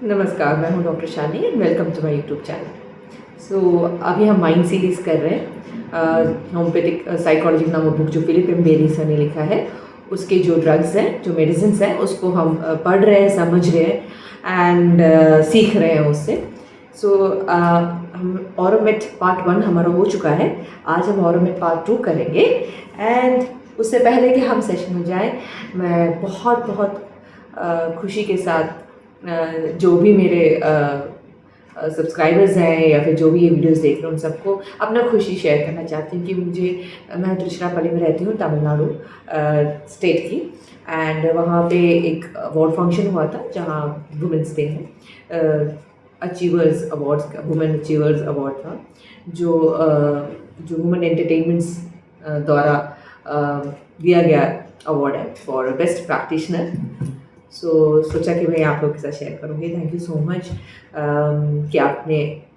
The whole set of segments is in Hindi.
नमस्कार, मैं हूँ doctor Shani and welcome to my YouTube channel. So अभी हम माइंड सीरीज़ कर रहे हैं। होम्योपैथिक साइकोलॉजी नामक बुक जो फिलिप एम बेरी सर ने लिखा है, उसके जो ड्रग्स हैं, जो मेडिसिन्स हैं, उसको हम पढ़ रहे हैं, समझ रहे हैं एंड सीख रहे हैं उससे। सो हम ऑरोमेट पार्ट 1 हमारा हो चुका है। आज हम ऑरोमेट पार्ट 2 करेंगे एंड उससे पहले कि हम सेशन में जाएँ, मैं बहुत बहुत खुशी के साथ जो भी मेरे सब्सक्राइबर्स हैं या फिर जो भी ये वीडियोस देख रहे हैं उन सबको अपना खुशी शेयर करना चाहती हूँ कि मैं तिरुचिरापल्ली में रहती हूँ, तमिलनाडु स्टेट की। एंड वहाँ पे एक अवार्ड फंक्शन हुआ था जहाँ वुमेंस डे है, अचीवर्स अवार्ड्स का वुमेन अचीवर्स अवार्ड था जो वुमेन एंटरटेनमेंट्स द्वारा दिया गया अवार्ड है फॉर बेस्ट प्रैक्टिशनर। सोचा कि मैं आप लोगों के साथ शेयर करूँगी। थैंक यू सो मच कि आप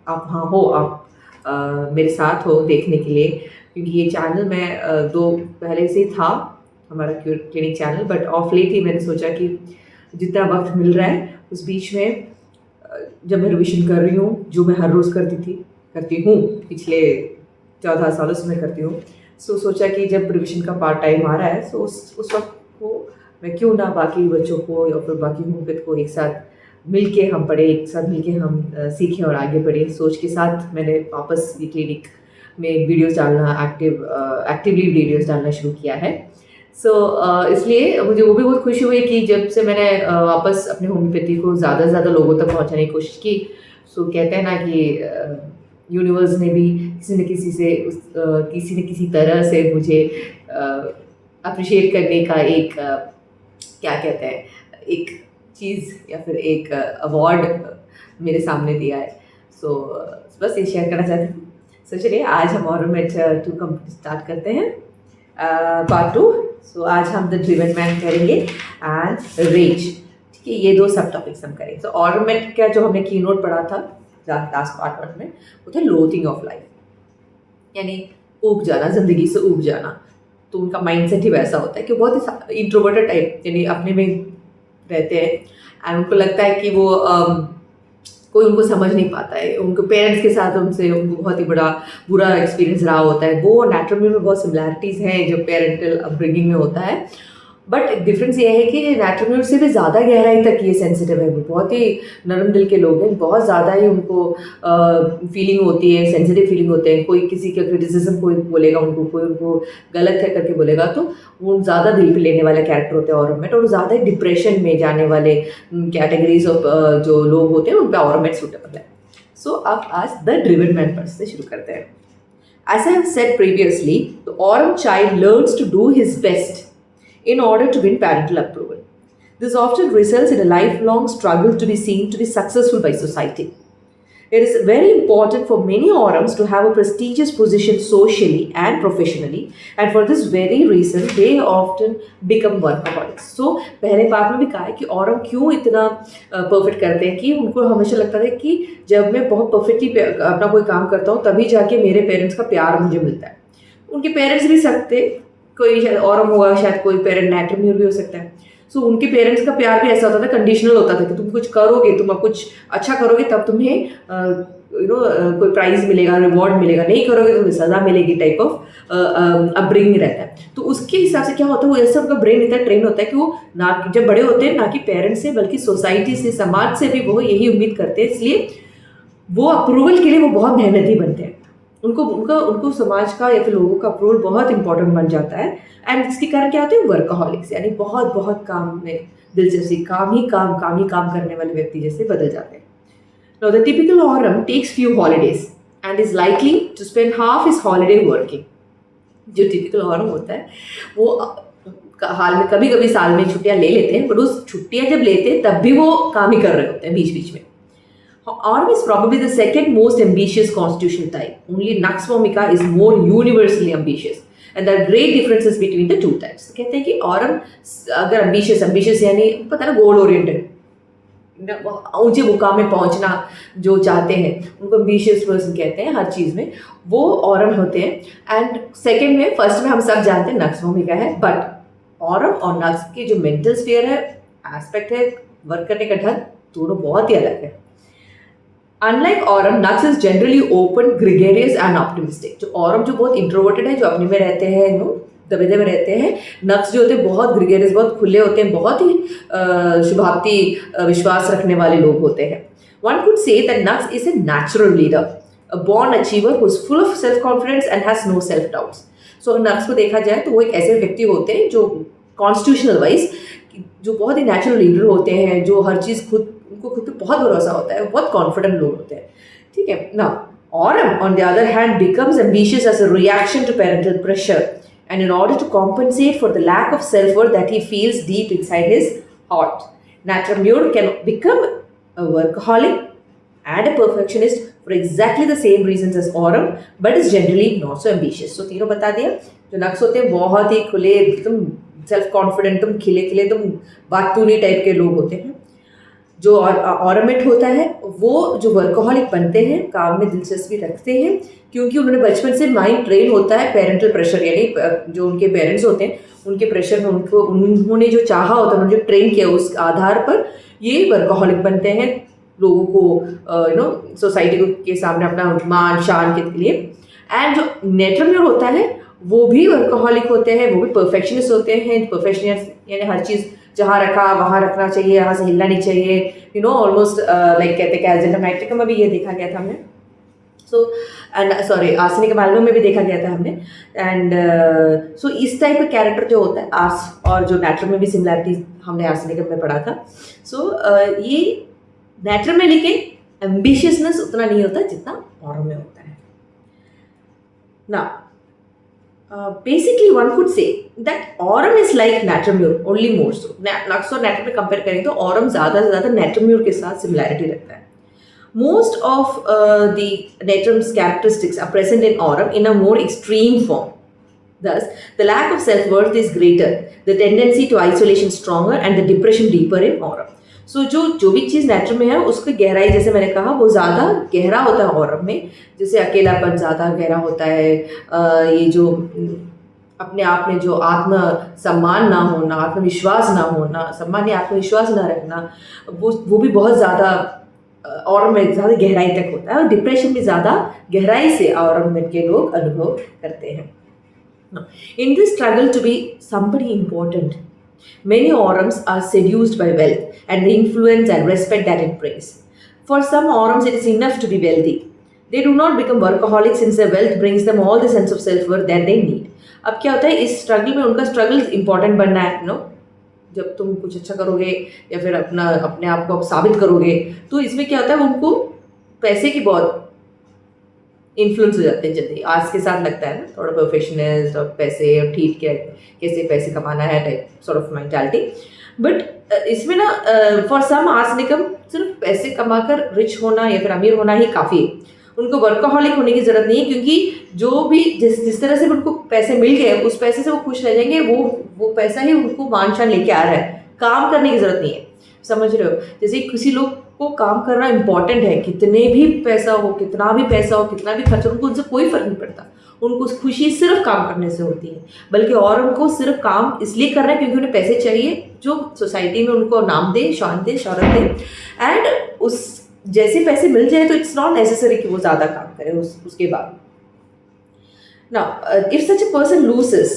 वहाँ हो, आप मेरे साथ हो देखने के लिए, क्योंकि ये चैनल मैं दो पहले से था हमारा clinic channel, but of late ही मैंने सोचा कि जितना वक्त मिल रहा है उस बीच में जब मैं रिविजन कर रही हूँ, जो मैं हर रोज़ करती हूँ पिछले 14 सालों से मैं करती हूँ। सोचा कि जब रिविजन का पार्ट टाइम आ रहा है उस वक्त को मैं क्यों ना बाकी बच्चों को या फिर बाकी होम्योपैथ को एक साथ मिल के हम पढ़े, एक साथ मिल के हम सीखें और आगे बढ़े। सोच के साथ मैंने वापस ये क्लिनिक में वीडियोस डालना एक्टिवली वीडियोस डालना शुरू किया है। इसलिए मुझे वो भी बहुत खुशी हुई कि जब से मैंने वापस अपने होम्योपैथी को ज़्यादा से ज़्यादा लोगों तक पहुँचाने की कोशिश की। कहते हैं ना कि यूनिवर्स ने भी किसी न किसी तरह से मुझे अप्रिशिएट करने का एक क्या कहते हैं, एक चीज़ या फिर एक अवार्ड मेरे सामने दिया है। बस ये शेयर करना चाहती हूँ। चलिए आज हम ऑरोमेट 2 स्टार्ट करते हैं, पार्ट 2। आज हम द ड्रिवन मैन करेंगे एंड रेज। ठीक है, ये 2 सब टॉपिक्स हम करेंगे। ऑरोमेट का जो हमने की नोट पढ़ा था लास्ट पार्ट 1 में, वो था लोथिंग ऑफ लाइफ, यानी ऊब जाना, ज़िंदगी से ऊब जाना। तो उनका माइंडसेट ही वैसा होता है कि बहुत ही इंट्रोवर्टेड टाइप, यानी अपने में रहते हैं एंड उनको लगता है कि वो कोई उनको समझ नहीं पाता है। उनके पेरेंट्स के साथ उनको बहुत ही बड़ा बुरा एक्सपीरियंस रहा होता है। वो नेचुरल में बहुत सिमिलैरिटीज़ हैं जो पेरेंटल अपब्रिंगिंग में होता है, बट डिफरेंस ये है कि नेचुरल से भी ज़्यादा गहराई तक ये सेंसिटिव है। वो बहुत ही नरम दिल के लोग हैं, बहुत ज़्यादा ही उनको फीलिंग होती है, सेंसिटिव फीलिंग होते हैं। कोई किसी का क्रिटिसिज्म कोई बोलेगा उनको, कोई उनको गलत है करके बोलेगा तो वो ज़्यादा दिल पे लेने वाले कैरेक्टर होते हैं ऑरोमेट, और ज़्यादा डिप्रेशन में जाने वाले कैटेगरीज ऑफ जो लोग होते हैं उन पर ऑरोमेट सूटेबल है। अब आज द ड्रिवन मैन पर से शुरू करते हैं। As I have said previously, the Aurum child learns to do his best in order to win parental approval. This often results in a lifelong struggle to be seen to be successful by society. It is very important for many Aurums to have a prestigious position socially and professionally, and for this very reason, they often become workaholics. पहले पार्ट में भी कहा है कि Aurum क्यों इतना परफेक्ट करते हैं कि उनको हमेशा लगता है कि जब मैं बहुत परफेक्टली अपना कोई काम करता हूँ तभी जाके मेरे पेरेंट्स का प्यार मुझे मिलता है। उनके पेरेंट्स भी सकते, कोई शायद ऑरम होगा, शायद कोई पेरेंट नेट्रम्यूर भी हो सकता है। उनके पेरेंट्स का प्यार भी ऐसा होता था, कंडीशनल होता था कि तुम कुछ करोगे, तुम कुछ अच्छा करोगे तब तुम्हें कोई प्राइज मिलेगा, रिवॉर्ड मिलेगा, नहीं करोगे तो तुम्हें सजा मिलेगी, टाइप ऑफ अपब्रिंगिंग रहता है। तो उसके हिसाब से क्या होता है, वो ऐसा उनका ब्रेन इतना ट्रेन होता है कि वो ना जब बड़े होते हैं ना कि पेरेंट्स से बल्कि सोसाइटी से, समाज से भी वो यही उम्मीद करते हैं। इसलिए वो अप्रूवल के लिए वो बहुत मेहनती बनते हैं। उनको समाज का या फिर लोगों का अप्रूवल बहुत इंपॉर्टेंट बन जाता है। एंड इसके कारण क्या होते हैं, वर्कaholics, यानी बहुत काम में दिलचस्पी, काम ही काम करने वाले व्यक्ति जैसे बदल जाते हैं। Now the typical Aurum takes few holidays and is likely to spend half his holiday working. जो टिपिकल Aurum होता है वो हाल में कभी साल में छुट्टियां ले लेते हैं, बट उस छुट्टियां जब लेते हैं तब भी वो काम ही कर रहे होते हैं बीच में। Aurum is probably the second most ambitious constitutional type. Only Nux vomica is more universally ambitious, and there are great differences between the two types. कहते हैं कि Aurum अगर ambitious यानी पता है ना, गोल ओरिएंटेड, ऊंचे मुकाम में पहुंचना जो चाहते हैं उनको ambitious पर्सन कहते हैं हर चीज़ में, वो Aurum होते हैं। एंड सेकेंड में, फर्स्ट में हम सब जानते हैं Nux vomica है, बट Aurum और Nux की जो मेंटल स्फीयर है, एस्पेक्ट है, वर्क करने का ढंग, दोनों बहुत ही अलग है। Unlike Aurum, Nux is generally open, gregarious and optimistic. जो Aurum जो बहुत इंट्रोवर्टेड है, जो अपने में रहते हैं, दबे दबे रहते हैं। नक्स जो होते हैं बहुत ग्रेगरियस, बहुत खुले होते हैं, बहुत ही शुभाप्ति विश्वास रखने वाले लोग होते हैं। One could say that Nux is a natural leader, a born achiever who is full of self-confidence and has no self-doubts. So नक्स को देखा जाए तो वो एक ऐसे व्यक्ति होते हैं जो कॉन्स्टिट्यूशनल वाइज जो बहुत ही नेचुरल लीडर होते हैं, जो हर चीज़ उनको खुद पे बहुत भरोसा होता है, बहुत कॉन्फिडेंट लोग होते हैं, ठीक है ना। Aurum, on the other hand, becomes ambitious as a reaction to parental pressure and in order to compensate for the lack of self-worth that he feels deep inside his heart. Natramure can become a workaholic and a perfectionist for exactly the same reasons as Aurum, but is generally not so ambitious. So तीनों बता दिया। जो नक्स होते हैं बहुत ही खुले, एकदम सेल्फ कॉन्फिडेंट, तुम खिले खिले, तुम बातूनी टाइप के लोग होते हैं। जो ऑरमेट होता है वो जो वर्कहॉलिक बनते हैं, काम में दिलचस्पी रखते हैं, क्योंकि उन्होंने बचपन से माइंड ट्रेन होता है पेरेंटल प्रेशर, यानी जो उनके पेरेंट्स होते हैं उनके प्रेशर में उन्होंने जो चाहा होता है, उन्होंने जो ट्रेन किया, उस आधार पर ये वर्कहॉलिक बनते हैं, लोगों को सोसाइटी के सामने अपना मान शान के लिए। एंड जो नेट्रम्योर होता है वो भी वर्कहॉलिक होते हैं, वो भी परफेक्शनिस्ट होते हैं। परफेक्शनिस्ट यानी हर चीज़ जहाँ रखा वहाँ रखना चाहिए, यहाँ से हिलना नहीं चाहिए, ऑलमोस्ट लाइक कहते हैं कि एजेंडा नाइट्रिकम में भी ये देखा गया था हमने। सो एंड सॉरी आर्सेनिक माइल्डम में भी देखा गया था हमने। एंड सो इस टाइप का कैरेक्टर जो होता है आर्स और जो नेचुरल में भी सिमिलैरिटीज हमने आर्सेनिक में पढ़ा था। सो ये नेचुरल में लेकिन एम्बिशियसनेस उतना नहीं होता जितना ऑरम में होता है ना। Basically one could say that Aurum is like Natramure, only more so. Nux और Natrum में कंपेयर करें तो Aurum ज़्यादा से ज़्यादा Natramure के साथ सिमिलैरिटी रखता है। Most of the Natrum's characteristics are present in Aurum in a more extreme form. Thus, the lack of self-worth is greater, the tendency to isolation stronger, and the depression deeper in Aurum. सो जो भी चीज़ नेचुरल में है उसकी गहराई, जैसे मैंने कहा, वो ज़्यादा गहरा होता है ऑरम में। जैसे अकेलापन ज़्यादा गहरा होता है, ये जो अपने आप में जो आत्म सम्मान ना होना, आत्मविश्वास ना होना, सम्मान या आत्मविश्वास ना रखना, वो भी बहुत ज़्यादा ऑरम में ज़्यादा गहराई तक होता है। और डिप्रेशन भी ज़्यादा गहराई से ऑरम में के लोग अनुभव करते हैं। In this struggle to be somebody important, many Aurums are seduced by wealth and the influence and respect that it brings. For some Aurums, it is enough to be wealthy. They do not become workaholics since their wealth brings them all the sense of self-worth that they need. अब क्या होता है इस स्ट्रगल में, उनका स्ट्रगल इंपॉर्टेंट बनना है, जब तुम कुछ अच्छा करोगे या फिर अपने आप को साबित करोगे, तो इसमें क्या होता है उनको पैसे की बहुत इन्फ्लुएंस हो जाते हैं जल्दी। आज के साथ लगता है ना थोड़ा प्रोफेशनलिस्ट और पैसे और ठीक है कैसे पैसे कमाना है type sort of mentality. But इसमें ना फॉर सम आर्सेनिकम सिर्फ पैसे कमाकर रिच होना या फिर अमीर होना ही काफ़ी है। उनको वर्कहॉलिक होने की ज़रूरत नहीं है, क्योंकि जो भी जिस तरह से उनको पैसे मिल गए उस पैसे से वो खुश रह जाएंगे। वो पैसा ही उनको मान शान लेके आ रहा है, काम करने की ज़रूरत नहीं है। समझ रहे हो? जैसे किसी लोग को काम करना इंपॉर्टेंट है, कितने भी पैसा हो, कितना भी पैसा हो, कितना भी खर्च हो, उनको उनसे कोई फर्क नहीं पड़ता। उनको खुशी सिर्फ काम करने से होती है। बल्कि और उनको सिर्फ काम इसलिए करना है क्योंकि उन्हें पैसे चाहिए, जो सोसाइटी में उनको नाम दे, शान दे, शौहरत दे। एंड उस जैसे पैसे मिल जाए तो इट्स नॉट नेसेसरी कि वो ज़्यादा काम करे उसके बाद। Now if such a person loses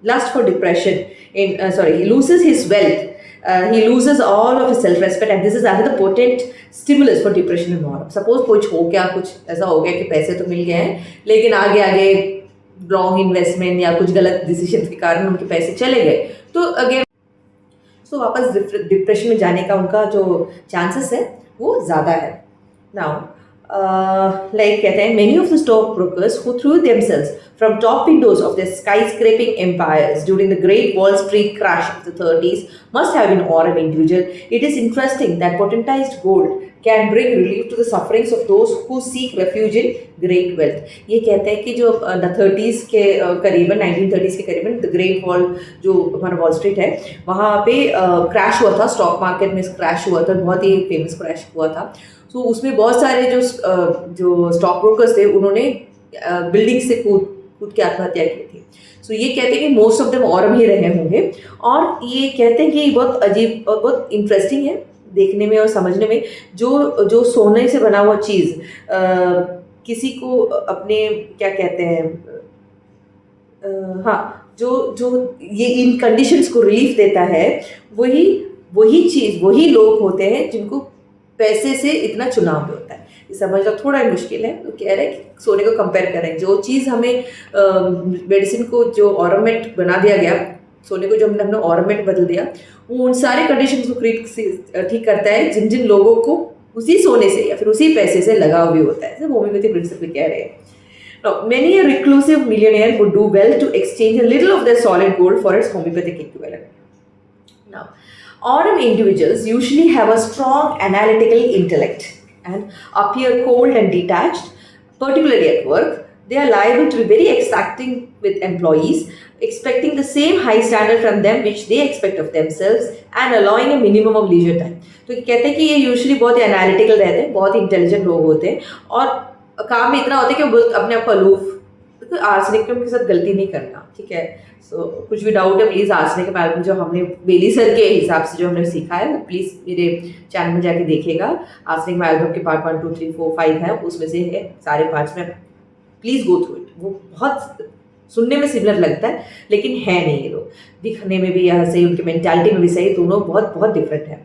lust for depression he loses his wealth, he loses all of his self-respect, and this is another potent stimulus for depression and more. Suppose कुछ ऐसा हो गया कि पैसे तो मिल गए हैं लेकिन आगे रॉन्ग इन्वेस्टमेंट या कुछ गलत डिसीजन के कारण उनके पैसे चले गए, तो अगेन वापस डिप्रेशन में जाने का उनका जो चांसेस है वो ज़्यादा है। नाउ like कहते हैं many of the stockbrokers who threw themselves from top windows of their skyscraping empires during the Great Wall Street crash of the 30s must have been Aurum individual. It is interesting that potentized gold can bring relief to the sufferings of those who seek refuge in great wealth. ये कहते हैं कि जो 30s के करीबन 1930s के करीबन द ग्रेट वॉल जो हमारा वॉल स्ट्रीट है वहाँ पे क्रैश हुआ था, स्टॉक मार्केट में क्रैश हुआ था, बहुत ही फेमस क्रैश हुआ था। तो उसमें बहुत सारे जो स्टॉक ब्रोकर्स थे उन्होंने बिल्डिंग से कूद के आत्महत्या की थी। सो ये कहते हैं कि मोस्ट ऑफ देम ऑरम ही रहे होंगे। और ये कहते हैं कि बहुत अजीब और बहुत इंटरेस्टिंग है देखने में और समझने में, जो जो सोने से बना हुआ चीज़ किसी को अपने क्या कहते हैं, हाँ, जो जो ये इन कंडीशंस को रिलीफ देता है, वही वही चीज़, वही लोग होते हैं जिनको पैसे से इतना चुनाव भी होता है। ये समझना थोड़ा मुश्किल है, तो कह रहे हैं कि सोने को कंपेयर करें, जो चीज़ हमें मेडिसिन को जो ऑर्नामेंट बना दिया गया, सोने को जो हमने अपना ऑर्नामेंट बदल दिया, वो उन सारे कंडीशंस को ठीक करता है जिन जिन लोगों को उसी सोने से या फिर उसी पैसे से लगाव भी होता है, जैसे होम्योपैथी प्रिंसिपल कह रहे हैं। Now, many a reclusive millionaire would do well to exchange a little of their solid gold for its homeopathic equivalent. Now, aurum individuals usually have a strong analytical intellect and appear cold and detached, particularly at work. They are liable to be very exacting with employees, expecting the same high standard from them which they expect of themselves and allowing a minimum of leisure time. तो कहते हैं कि ये यूजुअली बहुत एनालिटिकल रहते हैं, बहुत इंटेलिजेंट लोग होते हैं और काम में इतना होता है कि वो अपने आप को अलूफ, तो आर्सेनिक के साथ गलती नहीं करना, ठीक है। सो कुछ भी डाउट है प्लीज़ आर्सेनिक एल्बम जो हमने बेली सर के हिसाब से जो हमने सीखा है वो प्लीज़ मेरे चैनल में जाके देखिएगा। आर्सेनिक एल्बम के पार्ट 1 2 3 4 5 है, उसमें से है सारे पार्ट्स में, प्लीज़ गो थ्रू इट। वो बहुत सुनने में सिमिलर लगता है लेकिन है नहीं, ये लोग दिखने में भी यहाँ सही, उनकी मेंटालिटी में भी सही, दोनों बहुत बहुत डिफरेंट है,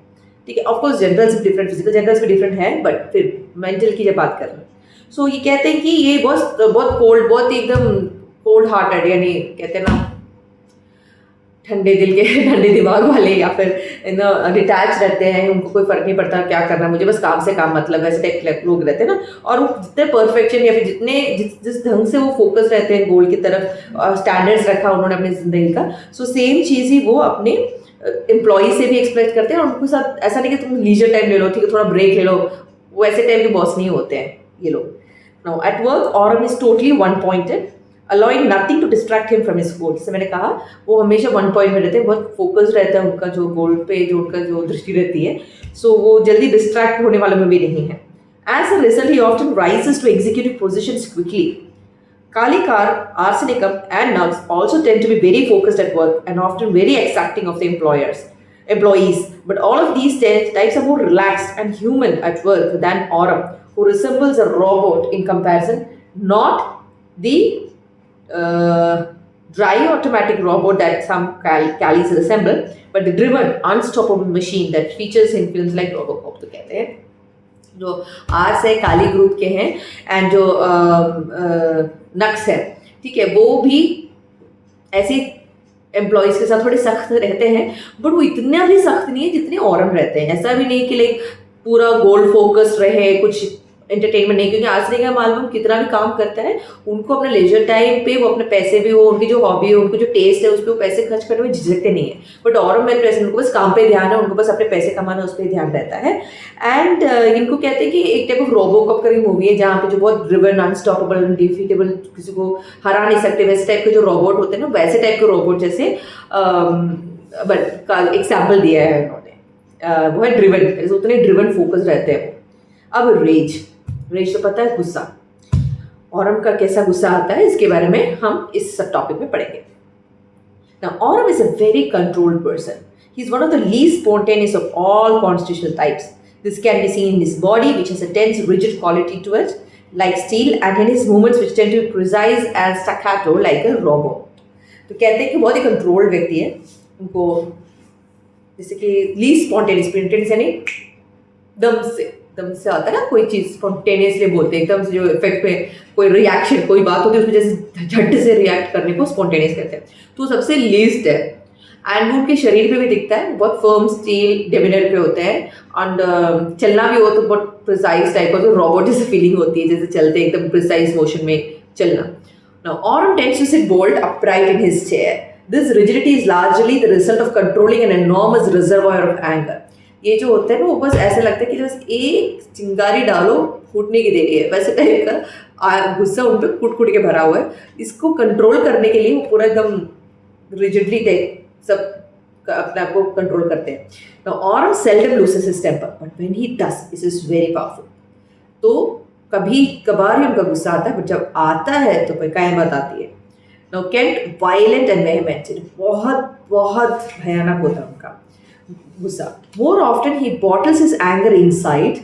ठीक है। ऑफकोर्स जनरल्स भी डिफरेंट, फिजिकल जनरल्स भी डिफरेंट है, बट फिर मेंटल की जब बात कर रहे हैं, सो ये कहते हैं कि ये बहुत कोल्ड, बहुत एकदम कोल्ड हार्टेड, यानी कहते हैं ना ठंडे दिल के ठंडे दिमाग वाले, या फिर डिटैच रहते हैं, उनको कोई फर्क नहीं पड़ता क्या करना, मुझे बस काम से काम मतलब, ऐसे टाइप लोग रहते हैं ना। और वो जितने परफेक्शन या फिर जिस ढंग से वो फोकस रहते हैं गोल की तरफ, स्टैंडर्ड्स रखा उन्होंने अपनी जिंदगी का, सो सेम चीज़ ही वो अपने एम्प्लॉय से भी एक्सपेक्ट करते हैं। और उनके साथ ऐसा नहीं कि तुम लीजर टाइम ले लो, ठीक है, थोड़ा ब्रेक ले लो, वो ऐसे टाइप के बॉस नहीं होते हैं ये लोग। Now, at work, Aurum is totally one-pointed, allowing nothing to distract him from his goal. जैसे मैंने कहा, वो हमेशा वन पॉइंट में रहते हैं, बहुत फोकस रहता है उनका जो गोल पे, जो उनका जो दृष्टि रहती है, सो वो जल्दी डिस्ट्रैक्ट होने वालों में भी नहीं है। As a result, he often rises to executive positions quickly. Kalikar, arsenicum, and nugs also tend to be very focused at work and often very exacting of the employees. But all of these types are more relaxed and human at work than Aurum, who resembles a robot in comparison, not the dry automatic robot that some Callies resemble, but the driven, unstoppable machine that features in films like Robocop. तो कहते हैं जो आर्स है काली ग्रुप के हैं, एंड जो नक्स है, ठीक है, वो भी ऐसे एम्प्लॉयज़ के साथ थोड़े सख्त रहते हैं, बट वो इतना भी सख्त नहीं है जितने ऑरम रहते हैं। ऐसा भी नहीं कि लाइक पूरा गोल फोकस्ड रहे, कुछ एंटरटेनमेंट नहीं, क्योंकि आज का मालूम कितना भी काम करता है, उनको अपने लेजर टाइम पे वो अपने पैसे भी हो, उनकी जो हॉबी हो, उनको जो टेस्ट है उस पर वो पैसे खर्च करने में झिझकते नहीं है। बट ऑरम में प्रेजेंट उनको बस काम पे ध्यान है, उनको बस अपने पैसे कमाना उस पर ध्यान रहता है। एंड इनको कहते हैं कि एक टाइप ऑफ रोबोकॉप करके मूवी है जहाँ पे जो बहुत ड्रिवन, अनस्टॉपेबल, डिफीटेबल, किसी को हरा नहीं सकते, वैसे टाइप के जो रोबोट होते हैं ना, वैसे टाइप के रोबोट जैसे बट का एग्जाम्पल दिया है उन्होंने, वो है ड्रिवन, उतने ड्रिवन फोकस रहते हैं। अब रेज तो पता है गुस्सा, ऑरम का कैसा गुस्सा आता है इसके बारे में हम इस सब टॉपिक में पढ़ेंगे। Now, Aurum is a very controlled person. He is one of the least spontaneous of all constitutional types. This can be seen in his body, which has a tense, rigid quality to it, like steel, and in his movements, which tend to be precise and staccato, like a robot. तो कहते हैं कि बहुत ही कंट्रोल्ड व्यक्ति है, उनको जैसे कि लीस्ट स्पॉन्टेनियस, स्पॉन्टेनियस यानी दम से आता है ना, कोई चीज़ स्पॉन्टेनियसली बोलते हैं, एकदम से जो इफेक्ट पे कोई रिएक्शन, कोई बात होती है उसमें जैसे झट से रिएक्ट करने को स्पॉन्टेनियस कहते हैं। तो सबसे लीस्ट है, एंड वो उनके शरीर पे भी दिखता है, बहुत फर्म स्टील डेमिनर पे होते हैं, एंड चलना भी हो तो बहुत प्रिसाइज टाइप का, जो रोबोट जैसे फीलिंग होती है, जैसे चलते हैं एकदम प्रिसाइज मोशन में चलना। Now, Aurum tends to sit bolt upright in his chair. This rigidity is largely the result of controlling an enormous reservoir of anger. ये जो होता है ना, वो बस ऐसा लगता है कि बस एक चिंगारी डालो फूटने की देरी है, वैसे टाइप का गुस्सा उन पर कुट के भरा हुआ है। इसको कंट्रोल करने के लिए वो पूरा एकदम रिजिडली टाइप सब अपने आप को कंट्रोल करते हैं। Now, Aurum seldom loses his temper, but when he does, this is very powerful. तो कभी कभार ही उनका गुस्सा आता है, बट जब आता है तो कोई क़यामत आती है। Now, Kent violent and vehement, बहुत बहुत भयानक होता है उनका। गुस्सा. More often he bottles his anger inside,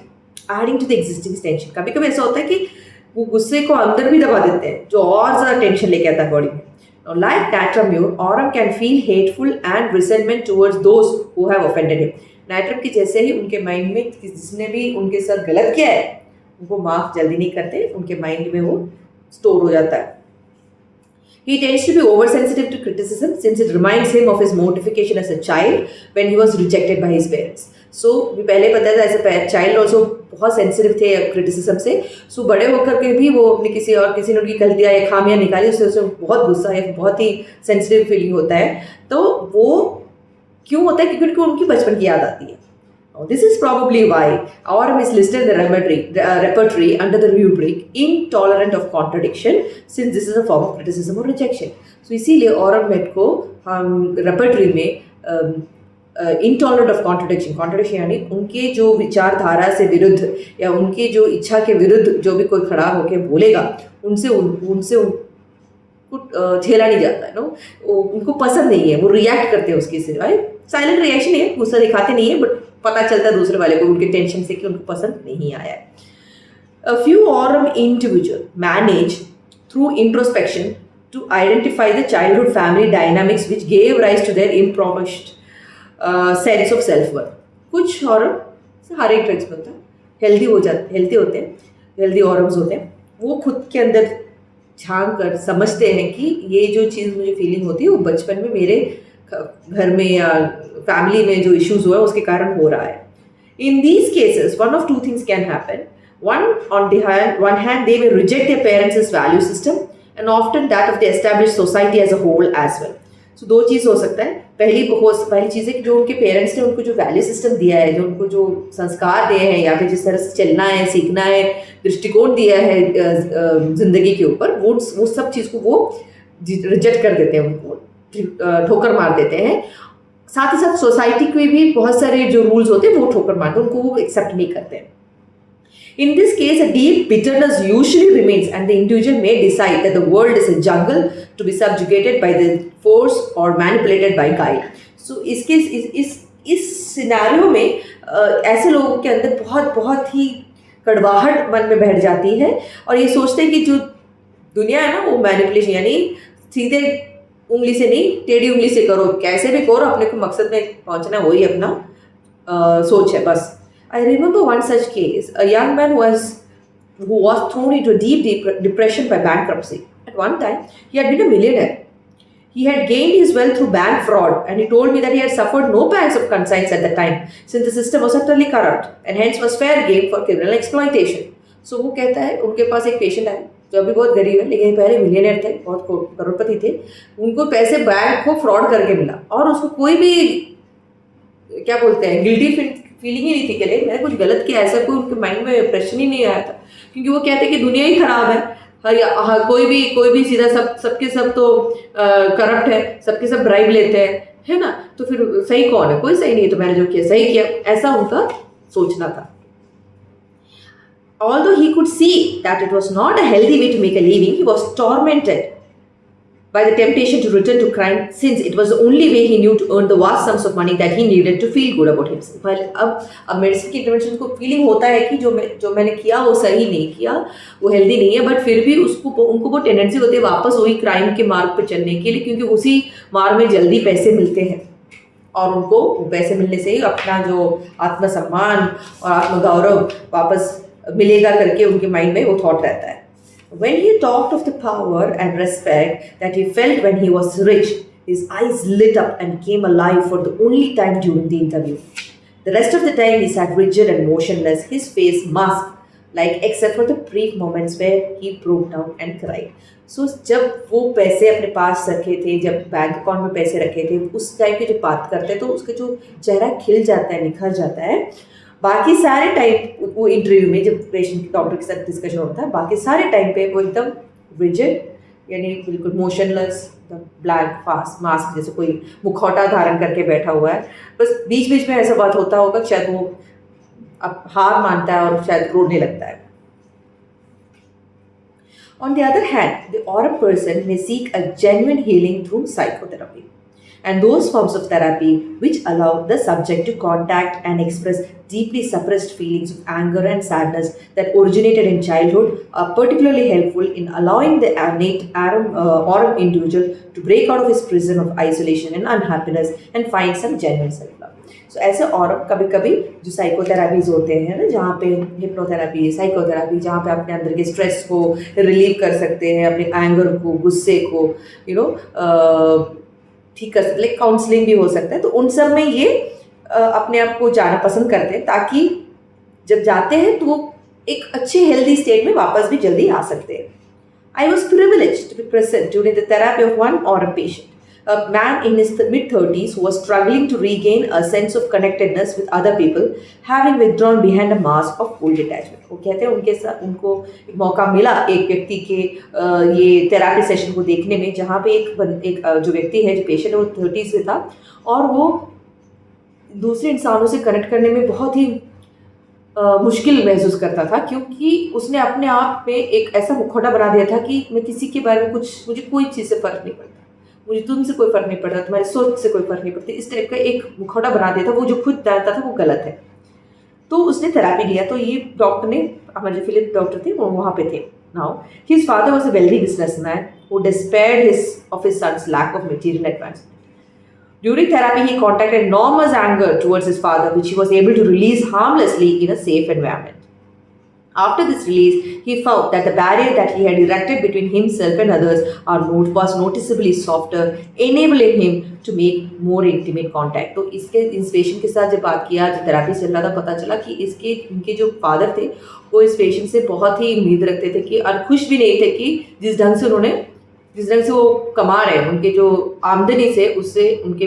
adding to the existing tension. कभी कभी ऐसा होता है कि वो गुस्से को अंदर भी दबा देते हैं, जो और ज़्यादा टेंशन लेके आता है बॉडी में. Now, like Natramure, Aurum can feel hateful and resentment towards those who have offended him. Nitrum की जैसे ही उनके माइंड में जिसने भी उनके साथ गलत किया है, उनको माफ जल्दी नहीं करते, उनके माइंड में वो स्टोर हो जाता है. He tends to be oversensitive to criticism since it reminds him of his mortification as a child when he was rejected by his parents. So भी पहले पता था एज अ चाइल्ड ऑल्सो बहुत सेंसिटिव थे क्रिटिसिज्म से. सो बड़े होकर के भी वो अपने किसी ने उनकी गलतियाँ या खामियाँ निकाली, उससे बहुत गुस्सा है, बहुत ही सेंसिटिव फीलिंग होता है. तो वो क्यों होता है? क्योंकि उनको उनकी बचपन की याद आती है. This is probably why Aurum is listed in the repertory under the rubric intolerant of contradiction, since this is a form of criticism or rejection. So इसीलिए Aurum Met को हम repertory में intolerant of contradiction यानी उनके जो विचारधारा से विरुद्ध या उनके जो इच्छा के विरुद्ध जो भी कोई खड़ा होकर बोलेगा, उनसे झेला नहीं जाता है. नो, उनको पसंद नहीं है, वो रिएक्ट करते हैं उसके सिवाय. साइलेंट रिएक्शन है, गुस्सा दिखाते नहीं है, बट पता चलता है दूसरे वाले को उनके टेंशन से कि उनको पसंद नहीं आया है. A few Aurum individuals manage through introspection to identify the childhood family dynamics which gave rise to their impoverished sense of self-worth. कुछ Aurum हर एक ट्रिक्स में होता है, हेल्दी होते हैं, हेल्दी Aurums होते हैं. वो खुद के अंदर झांक कर समझते हैं कि ये जो चीज़ मुझे फीलिंग होती है वो बचपन में मेरे घर में या फैमिली में जो इश्यूज हुआ है उसके कारण हो रहा है. In these cases, one of two things can happen. One hand, they may reject their parents' value system and often that of the established society as a whole as well. So दो चीज़ हो सकता है. पहली चीज़ है कि जो उनके पेरेंट्स ने उनको जो वैल्यू सिस्टम दिया है, जो उनको जो संस्कार दिए हैं या फिर जिस तरह से चलना है, सीखना है, दृष्टिकोण दिया है जिंदगी के ऊपर, वो सब चीज़ को वो रिजेक्ट कर देते हैं, उनको ठोकर मार देते हैं. साथ ही साथ सोसाइटी के भी बहुत सारे जो रूल्स होते हैं वो ठोकर मारते हैं, उनको वो एक्सेप्ट नहीं करते हैं. In this case, a deep bitterness usually remains and the individual may decide that the world is a jungle to be subjugated by the force or manipulated by guile. So, इस सिनेरियो में ऐसे लोगों के अंदर बहुत ही कड़वाहट मन में बैठ जाती है और ये सोचते हैं कि जो दुनिया है ना वो मैनिपुलेशन, यानी सीधे उंगली से नहीं, टेढ़ी उंगली से करो, कैसे भी करो, अपने को मकसद में पहुंचना, वही अपना सोच है बस. I remember one such case, a young man who was thrown into a deep depression by bankruptcy. At one time, he had been a millionaire. He had gained his wealth through bank fraud, and he told me that he had suffered no pangs of conscience at the time, since the system was utterly corrupt, and hence was fair game for criminal exploitation. So वो कहता है उनके पास एक पेशेंट आया जो अभी बहुत गरीब है, लेकिन पहले मिलियनेयर थे, बहुत करोड़पति थे. उनको पैसे बैंक को फ्रॉड करके मिला और उसको कोई भी क्या बोलते हैं गिल्टी फीलिंग ही नहीं थी कि मैंने कुछ गलत किया, ऐसा कोई उनके माइंड में प्रश्न ही नहीं आया था, क्योंकि वो कहते हैं कि दुनिया ही खराब है, कोई भी सीधा सबके सब तो करप्ट है, सबके सब ब्राइब लेते हैं, है ना, तो फिर सही कौन है? कोई सही नहीं है, तो मैंने जो किया सही किया, ऐसा उनका सोचना था. Although he could see that it was not a healthy way to make a living, he was tormented by the temptation to return to crime, since it was the only way he knew to earn the vast sums of money that he needed to feel good about himself. अब मेडिसिन की इंटरवेंशन को फीलिंग होता है कि जो मैंने किया वो सही नहीं किया, वो हेल्दी नहीं है, बट फिर भी उनको वो टेंडेंसी होती है वापस वही क्राइम के मार्ग पर चलने के लिए, क्योंकि उसी मार्ग में जल्दी पैसे मिलते हैं और उनको पैसे मिलने से ही अपना जो आत्मसम्मान और आत्मगौरव वापस मिलेगा करके उनके माइंड में वो थॉट रहता है. When he talked of the power and respect that he felt when he was rich, his eyes lit up and came alive for the only time during the interview. The rest of the time he sat rigid and motionless, his face masked, except for the brief moments where he broke down and cried. So जब वो पैसे अपने पास रखे थे, जब बैंक अकाउंट में पैसे रखे थे, उस टाइम की जो बात करते हैं तो उसका जो चेहरा खिल जाता है, निखर जाता है. बाकी सारे टाइम वो इंटरव्यू में जब पेशेंट डॉक्टर के साथ डिस्कशन होता है, बाकी सारे टाइम पे वो एकदम रिजिड, यानी बिल्कुल मोशनलेस, ब्लैंक फास्ट मास्क जैसे कोई मुखौटा धारण करके बैठा हुआ है. बस बीच बीच में ऐसा बात होता होगा, शायद वो अब हार मानता है और शायद रोने लगता है. On the other hand, the Aurum person may seek a genuine healing through psychotherapy. and those forms of therapy which allow the subject to contact and express deeply suppressed feelings of anger and sadness that originated in childhood are particularly helpful in allowing the aurum individual to break out of his prison of isolation and unhappiness and find some genuine self-love. सो ऐसे और कभी कभी जो साइकोथेरापीज होते हैं ना, जहाँ पे हिप्नोथेरापी, साइकोथेरापी, जहाँ पे अपने अंदर के स्ट्रेस को रिलीव कर सकते हैं, अपने एंगर को, गुस्से को ठीक कर सकते, लाइक काउंसलिंग भी हो सकता है, तो उन सब में ये अपने आप को जाना पसंद करते हैं ताकि जब जाते हैं तो वो एक अच्छे हेल्दी स्टेट में वापस भी जल्दी आ सकते हैं. I was privileged to be present during the therapy of one aurum patient, a man in his mid-30s who was struggling to regain a sense of connectedness with other people, having withdrawn behind a mask of cold detachment. वो कहते हैं उनके साथ उनको एक मौका मिला एक व्यक्ति के ये थेरापी सेशन को देखने में, जहाँ पे एक जो व्यक्ति है, जो पेशेंट है, वो 30s में था और वो दूसरे इंसानों से कनेक्ट करने में बहुत ही मुश्किल महसूस करता था, क्योंकि उसने अपने आप में एक ऐसा मुखौटा बना दिया था कि मैं किसी के बारे में मुझे कोई चीज़ से फ़र्क नहीं पड़ता, मुझे तुमसे कोई फ़र्क नहीं पड़ता, तुम्हारी सोच से कोई फ़र्क नहीं पड़ती, इस टाइप का एक मुखौटा बना दिया था. वो जो खुद जानता था वो गलत है, तो उसने थेरापी लिया. तो ये डॉक्टर ने, हमारे जो फिलिप डॉक्टर थे वो वहाँ पे थे. Now his father was a wealthy businessman who despaired of his son's lack of material advancement. During therapy, he contacted enormous anger towards his father, which he was able to release harmlessly in a safe environment. After this release, he found that the barrier that he had erected between himself and others was noticeably softer, enabling him to make more intimate contact. तो इसके इस पेशेंट के साथ जब बात किया, जो थेरापी चल रहा था, पता चला कि इनके जो फादर थे वो इस पेशेंट से बहुत ही उम्मीद रखते थे कि, और खुश भी नहीं थे कि जिस ढंग से वो कमा रहे हैं, उनके जो आमदनी से, उससे उनके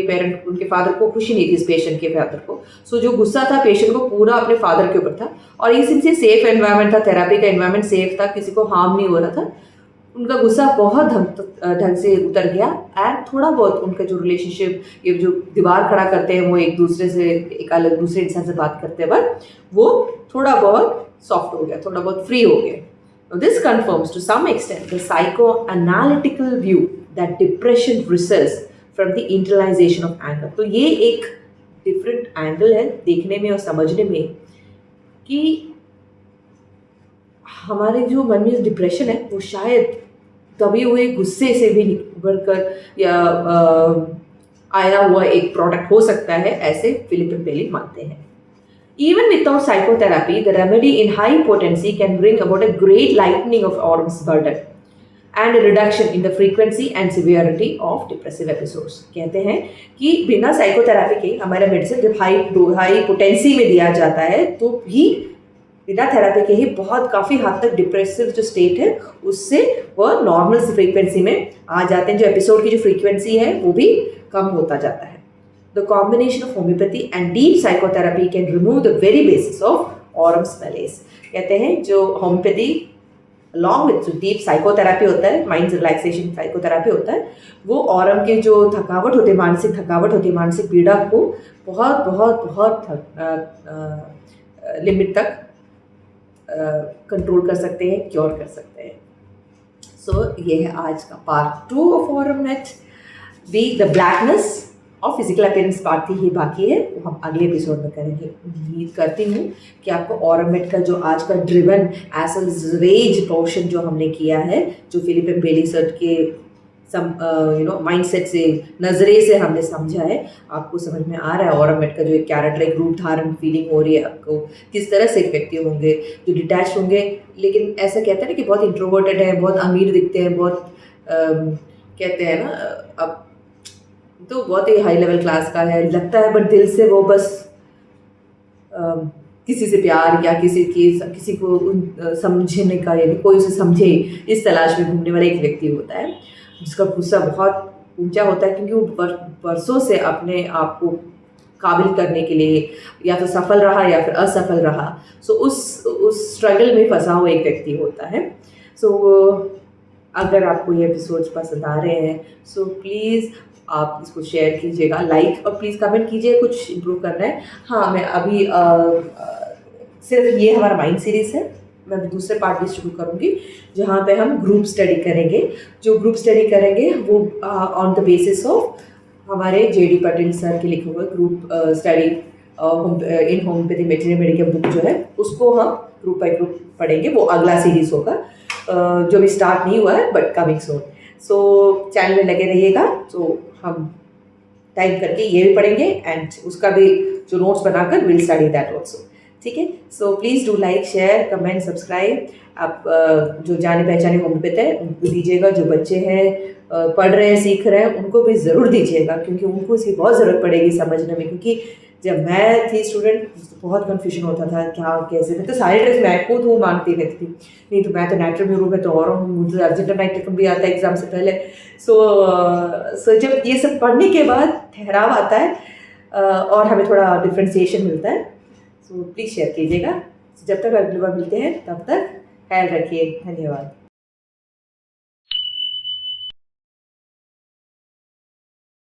फादर को खुशी नहीं थी, इस पेशेंट के फादर को. सो जो गुस्सा था पेशेंट को पूरा अपने फादर के ऊपर था, और ये सिंसे सेफ एनवायरनमेंट था, थेरापी का एनवायरनमेंट सेफ था, किसी को हार्म नहीं हो रहा था. उनका गुस्सा बहुत ढंग से उतर गया, एंड थोड़ा बहुत उनका जो रिलेशनशिप, ये जो दीवार खड़ा करते हैं वो एक दूसरे से, एक अलग दूसरे इंसान से बात करते वक्त, वो थोड़ा बहुत सॉफ्ट हो गया, थोड़ा बहुत फ्री हो गया. Now, this confirms to some extent the psychoanalytical view that depression results from the internalization of anger. तो ये एक डिफरेंट एंगल है देखने में और समझने में कि हमारे जो मन में डिप्रेशन है वो शायद दबे हुए गुस्से से भी निकल कर या आया हुआ एक प्रोडक्ट हो सकता है, ऐसे फिलिप बेली मानते हैं. Even without psychotherapy, the remedy in high potency can bring about a great lightening of aurum's burden and a reduction in the frequency and severity of depressive episodes. कहते हैं कि बिना साइकोथेरापी के हमारा मेडिसिन जब हाई पोटेंसी में दिया जाता है तो भी बिना थेरापी के ही बहुत काफ़ी हद तक डिप्रेसिव जो स्टेट है उससे वह नॉर्मल फ्रीक्वेंसी में आ जाते हैं. जो एपिसोड की जो फ्रीक्वेंसी है वो भी कम होता जाता है. The combination of homeopathy and deep psychotherapy can remove the very basis of aurum's malaise. कहते हैं जो होम्योपैथी along with जो डीप साइकोथेरापी होता है, माइंड रिलैक्सेशन साइकोथेरापी होता है, वो ऑरम के जो थकावट होती है, मानसिक थकावट होती है, मानसिक पीड़ा को बहुत बहुत बहुत लिमिट तक कंट्रोल कर सकते हैं, क्योर कर सकते हैं. सो ये है आज का part 2 of Aurum met. The blackness और फिजिकल अपीयरेंस पार्ट ही बाकी है, वो हम अगले एपिसोड में करेंगे. उम्मीद करती हूँ कि आपको ऑरम मेट का जो आज का ड्रिवन एज रेज पोर्शन जो हमने किया है, जो फिलिप बेली सर के माइंडसेट से, नज़रे से हमने समझा है, आपको समझ में आ रहा है ऑरम मेट का जो एक कैरेक्टर, एक रूप धारण फीलिंग हो रही है आपको, किस तरह से एक व्यक्ति होंगे जो डिटैच होंगे, लेकिन ऐसा कहते हैं ना कि बहुत इंट्रोवर्टेड है, बहुत अमीर दिखते हैं, बहुत कहते हैं ना अब तो बहुत ही हाई लेवल क्लास का है लगता है, बट दिल से वो बस किसी से प्यार या किसी को समझने का, यानी कोई उसे समझे, इस तलाश में घूमने वाला एक व्यक्ति होता है जिसका गुस्सा बहुत ऊंचा होता है, क्योंकि वो बरसों से अपने आप को काबिल करने के लिए या तो सफल रहा या फिर असफल रहा. सो उस स्ट्रगल में फंसा हुआ एक व्यक्ति होता है. सो अगर आपको ये एपिसोड्स पसंद आ रहे हैं सो प्लीज़ आप इसको शेयर कीजिएगा, लाइक, और प्लीज़ कमेंट कीजिए कुछ इम्प्रूव करना है. हाँ, मैं अभी सिर्फ ये हमारा माइंड सीरीज़ है, मैं अभी दूसरे पार्ट भी शुरू करूँगी जहाँ पे हम ग्रुप स्टडी करेंगे. जो ग्रुप स्टडी करेंगे वो ऑन द बेसिस ऑफ हमारे जेडी पाटिल सर के लिखे हुए group study in homeopathy medical book जो है उसको हम ग्रुप बाय ग्रुप पढ़ेंगे। वो अगला सीरीज होगा जो भी स्टार्ट नहीं हुआ है but coming soon. So channel में लगे रहिएगा। तो हम टाइप करके ये भी पढ़ेंगे एंड उसका भी जो नोट्स बनाकर विल स्टडी दैट ऑल्सो। ठीक है, so please do like share comment subscribe. आप जो जाने पहचाने होम्योपैथ है उनको दीजिएगा, जो बच्चे हैं पढ़ रहे हैं सीख रहे हैं उनको भी ज़रूर दीजिएगा, क्योंकि उनको इसकी बहुत ज़रूरत पड़ेगी समझने में। क्योंकि जब मैं थी स्टूडेंट तो बहुत कन्फ्यूजन होता था क्या कैसे, मैं तो सारे ड्रेस मैं खुद हूँ मानती रहती थी। नहीं तो मैं तो नाइट्रो म्यूरो में तो और हूँ, मुझे अर्जेंटा नाइट्रिकम भी आता है एग्जाम से पहले। सो जब ये सब पढ़ने के बाद ठहराव आता है और हमें थोड़ा डिफ्रेंसिएशन मिलता है। सो प्लीज़ शेयर कीजिएगा। जब तक अगली बार मिलते हैं तब तक ख्याल रखिए। धन्यवाद।